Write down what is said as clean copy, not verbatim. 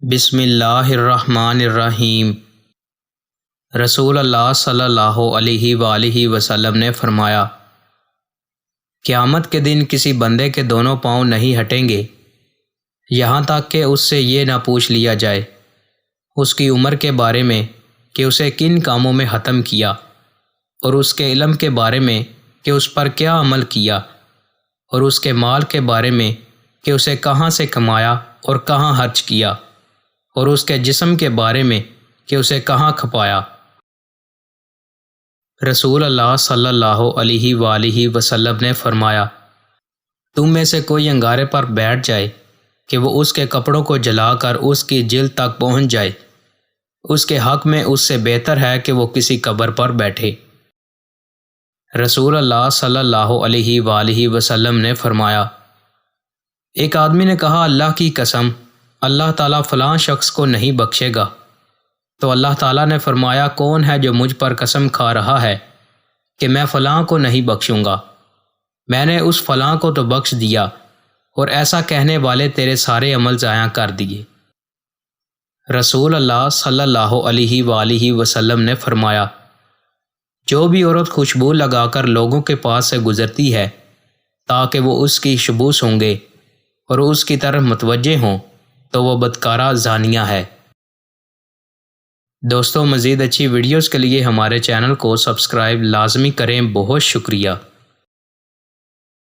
بسم اللہ الرحمن الرحیم۔ رسول اللہ صلی اللہ علیہ وآلہ وسلم نے فرمایا، قیامت کے دن کسی بندے کے دونوں پاؤں نہیں ہٹیں گے یہاں تک کہ اس سے یہ نہ پوچھ لیا جائے اس کی عمر کے بارے میں کہ اسے کن کاموں میں ختم کیا، اور اس کے علم کے بارے میں کہ اس پر کیا عمل کیا، اور اس کے مال کے بارے میں کہ اسے کہاں سے کمایا اور کہاں خرچ کیا، اور اس کے جسم کے بارے میں کہ اسے کہاں کھپایا۔ رسول اللہ صلی اللہ علیہ وآلہ وسلم نے فرمایا، تم میں سے کوئی انگارے پر بیٹھ جائے کہ وہ اس کے کپڑوں کو جلا کر اس کی جلد تک پہنچ جائے، اس کے حق میں اس سے بہتر ہے کہ وہ کسی قبر پر بیٹھے۔ رسول اللہ صلی اللہ علیہ وآلہ وسلم نے فرمایا، ایک آدمی نے کہا، اللہ کی قسم، اللہ تعالیٰ فلاں شخص کو نہیں بخشے گا۔ تو اللہ تعالیٰ نے فرمایا، کون ہے جو مجھ پر قسم کھا رہا ہے کہ میں فلاں کو نہیں بخشوں گا؟ میں نے اس فلاں کو تو بخش دیا، اور ایسا کہنے والے تیرے سارے عمل ضائع کر دیے۔ رسول اللہ صلی اللہ علیہ وآلہ وسلم نے فرمایا، جو بھی عورت خوشبو لگا کر لوگوں کے پاس سے گزرتی ہے تاکہ وہ اس کی خوشبو سونگے اور اس کی طرف متوجہ ہوں، تو وہ بدکارہ زانیہ ہے۔ دوستو، مزید اچھی ویڈیوز کے لیے ہمارے چینل کو سبسکرائب لازمی کریں۔ بہت شکریہ۔